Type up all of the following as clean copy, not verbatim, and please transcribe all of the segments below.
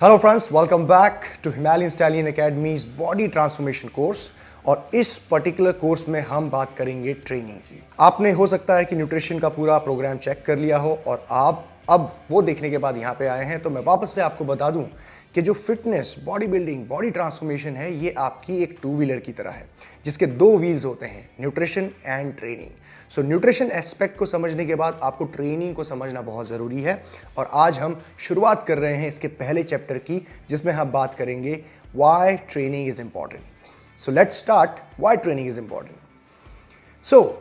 Hello friends, welcome back to Himalayan Stallion Academy's body transformation course. और इस particular course में हम बात करेंगे ट्रेनिंग की। आपने हो सकता है कि न्यूट्रिशन का पूरा प्रोग्राम चेक कर लिया हो और आप अब वो देखने के बाद यहाँ पे आए हैं, तो मैं वापस से आपको बता दूं कि जो fitness, body building, body transformation है, ये आपकी एक टू व्हीलर की तरह है जिसके दो व्हील्स होते हैं, nutrition and training. So nutrition aspect को समझने के बाद आपको ट्रेनिंग को समझना बहुत ज़रूरी है। और आज हम शुरुआत कर रहे हैं इसके पहले चैप्टर की, जिसमें हम बात करेंगे why training is important. So let's start, why training is important.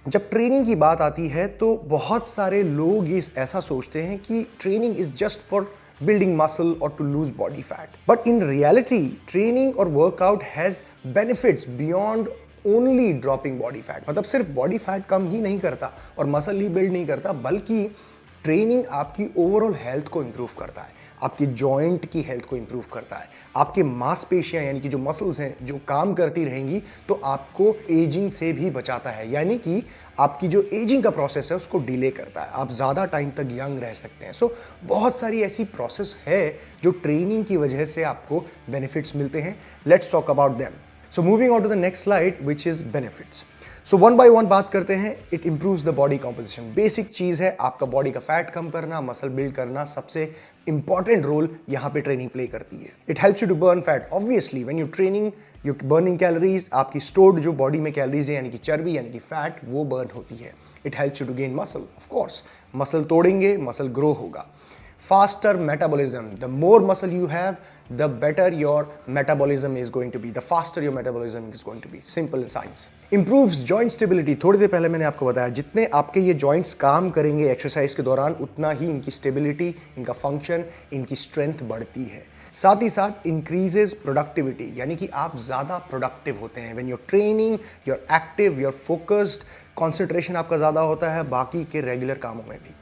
जब ट्रेनिंग की बात आती है तो बहुत सारे लोग ये ऐसा सोचते हैं कि training is just for building muscle or to lose body fat. But in reality, training or workout has benefits beyond only dropping body fat. मतलब सिर्फ body fat कम ही नहीं करता और मसल ही बिल्ड नहीं करता, बल्कि ट्रेनिंग आपकी ओवरऑल हेल्थ को इंप्रूव करता है, आपकी जॉइंट की हेल्थ को इंप्रूव करता है, आपके मांसपेशियां यानी कि जो मसल्स हैं जो काम करती रहेंगी तो आपको एजिंग से भी बचाता है, यानी कि आपकी जो एजिंग का प्रोसेस है उसको डिले करता है, आप ज़्यादा टाइम तक यंग रह सकते हैं। सो बहुत सारी ऐसी प्रोसेस है जो ट्रेनिंग की वजह से आपको बेनिफिट्स मिलते हैं। Let's talk about them. So moving on to the next slide which is benefits. So one by one बात करते हैं। It improves the body composition. Basic चीज़ है, आपका बॉडी का फैट कम करना, मसल बिल्ड करना, सबसे इंपॉर्टेंट रोल यहाँ पे ट्रेनिंग प्ले करती है। It helps you to burn fat. Obviously when you training you burning calories, आपकी स्टोर्ड जो बॉडी में कैलोरीज है यानी कि चर्बी यानी कि फैट, वो बर्न होती है। It helps you to gain muscle. Of course muscle तोड़ेंगे, मसल ग्रो होगा। Faster metabolism. The more muscle you have, the better your metabolism is going to be. The faster your metabolism is going to be. Simple in science. Improves joint stability. थोड़ी देर पहले मैंने आपको बताया, जितने आपके ये joints काम करेंगे एक्सरसाइज के दौरान, उतना ही इनकी स्टेबिलिटी, इनका फंक्शन, इनकी स्ट्रेंथ बढ़ती है। साथ ही साथ इंक्रीजेज प्रोडक्टिविटी, यानी कि आप ज़्यादा प्रोडक्टिव होते हैं। When you're training, you're active, you're focused, concentration आपका ज़्यादा होता है बाकी के रेगुलर कामों में भी।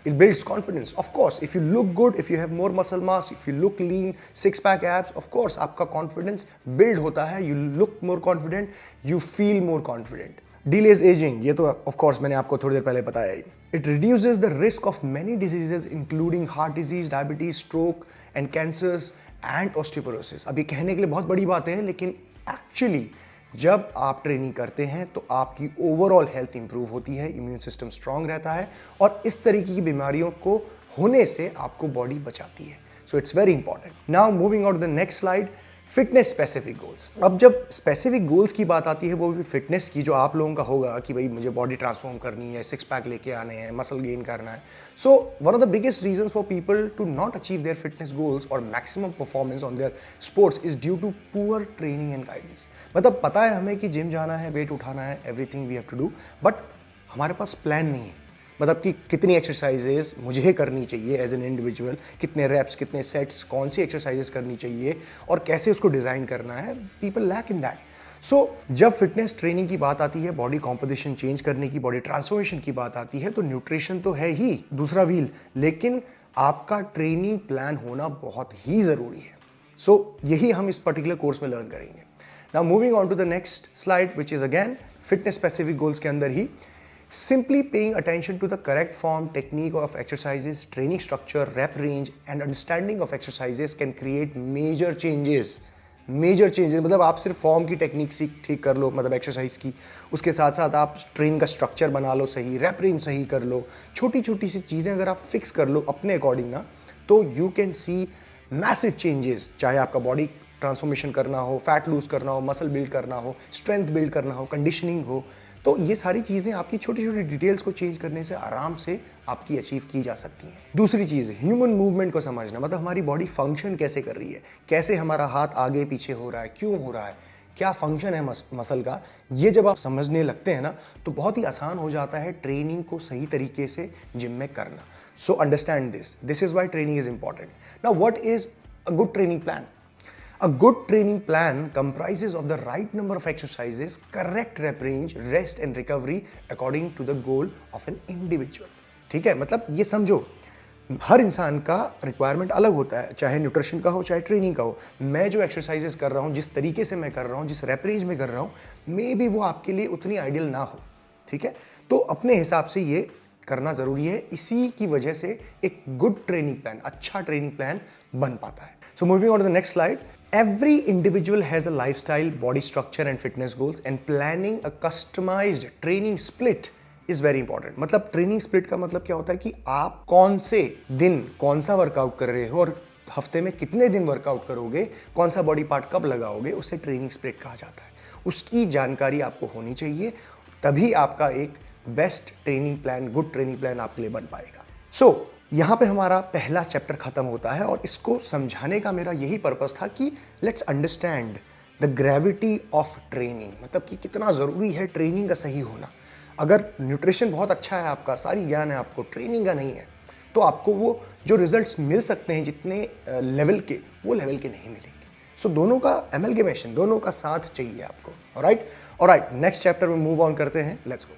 It builds confidence. Of course, if you look good, if you have more muscle mass, if you look lean, six-pack abs, of course, आपका confidence build होता है. You look more confident, you feel more confident. Delays aging, ये तो of course मैंने आपको थोड़ी देर पहले बताया ही. It reduces the risk of many diseases, including heart disease, diabetes, stroke, and cancers, and osteoporosis. अब ये कहने के लिए बहुत बड़ी बातें हैं, लेकिन actually जब आप ट्रेनिंग करते हैं तो आपकी ओवरऑल हेल्थ इंप्रूव होती है, इम्यून सिस्टम स्ट्रांग रहता है और इस तरीके की बीमारियों को होने से आपको बॉडी बचाती है। So it's very important. Now moving on to the next slide, fitness specific goals. अब जब स्पेसिफिक गोल्स की बात आती है, वो भी फिटनेस की, जो आप लोगों का होगा कि भाई मुझे बॉडी ट्रांसफॉर्म करनी है, सिक्स पैक लेके आने हैं, मसल गेन करना है। So one of the biggest reasons for people to not achieve their fitness goals और maximum performance on their sports is due to poor training and guidance. मतलब पता है हमें कि जिम जाना है, वेट उठाना है, everything we have to do, but हमारे पास प्लान नहीं है। मतलब कि कितनी एक्सरसाइजेज मुझे करनी चाहिए एज एन इंडिविजुअल, कितने रेप्स, कितने सेट्स, कौन सी एक्सरसाइजेज करनी चाहिए और कैसे उसको डिज़ाइन करना है। People lack in that. So जब फिटनेस ट्रेनिंग की बात आती है, बॉडी कॉम्पोजिशन चेंज करने की, बॉडी ट्रांसफॉर्मेशन की बात आती है, तो न्यूट्रिशन तो है ही दूसरा व्हील, लेकिन आपका ट्रेनिंग प्लान होना बहुत ही ज़रूरी है। सो यही हम इस पर्टिकुलर कोर्स में लर्न करेंगे। Now moving on to the next slide which is again fitness specific goals के अंदर ही simply paying attention to the correct form, technique of exercises, training structure, rep range and understanding of exercises can create major changes. Major changes मतलब आप सिर्फ form की technique ठीक कर लो, मतलब एक्सरसाइज की, उसके साथ साथ आप ट्रेन का स्ट्रक्चर बना लो सही, रैप रेंज सही कर लो, छोटी छोटी सी चीज़ें अगर आप फिक्स कर लो अपने अकॉर्डिंग ना, तो you can see massive changes. चाहे आपका बॉडी ट्रांसफॉर्मेशन करना हो, फैट लूज करना हो, मसल बिल्ड करना हो, स्ट्रेंथ बिल्ड करना हो, कंडीशनिंग हो, तो ये सारी चीज़ें आपकी छोटी छोटी डिटेल्स को चेंज करने से आराम से आपकी अचीव की जा सकती हैं। दूसरी चीज़, ह्यूमन मूवमेंट को समझना, मतलब हमारी बॉडी फंक्शन कैसे कर रही है, कैसे हमारा हाथ आगे पीछे हो रहा है, क्यों हो रहा है, क्या फंक्शन है मसल का। ये जब आप समझने लगते हैं ना, तो बहुत ही आसान हो जाता है ट्रेनिंग को सही तरीके से जिम में करना। So understand this is why training is important. Now what is a good training plan? A good training plan comprises of the right number of exercises, correct rep range, rest and recovery according to the goal of an individual. ठीक है, मतलब ये समझो हर इंसान का requirement अलग होता है, चाहे न्यूट्रिशन का हो चाहे ट्रेनिंग का हो। मैं जो एक्सरसाइजेस कर रहा हूँ, जिस तरीके से मैं कर रहा हूँ, जिस रेप रेंज में कर रहा हूँ, मे बी वो आपके लिए उतनी आइडियल ना हो। ठीक है, तो अपने हिसाब से ये करना ज़रूरी है। इसी की वजह से एक गुड ट्रेनिंग प्लान, अच्छा ट्रेनिंग प्लान बन पाता है। So moving on to the next slide. Every individual has a lifestyle, body structure and fitness goals, and planning a customized training split is very important. मतलब training split का मतलब क्या होता है कि आप कौन से दिन कौन सा वर्कआउट कर रहे हो और हफ्ते में कितने दिन वर्कआउट करोगे, कौन सा बॉडी पार्ट कब लगाओगे, उसे ट्रेनिंग स्प्लिट कहा जाता है। उसकी जानकारी आपको होनी चाहिए, तभी आपका एक best training plan, good training plan आपके लिए बन पाएगा। सो यहाँ पे हमारा पहला चैप्टर खत्म होता है और इसको समझाने का मेरा यही पर्पस था कि let's understand the gravity of training, मतलब कि कितना ज़रूरी है ट्रेनिंग का सही होना। अगर न्यूट्रिशन बहुत अच्छा है आपका, सारी ज्ञान है आपको, ट्रेनिंग का नहीं है, तो आपको वो जो रिजल्ट्स मिल सकते हैं जितने लेवल के, वो लेवल के नहीं मिलेंगे। सो दोनों का एमलगेमेशन, दोनों का साथ चाहिए आपको। ऑलराइट, नेक्स्ट चैप्टर में मूव ऑन करते हैं, लेट्स गो।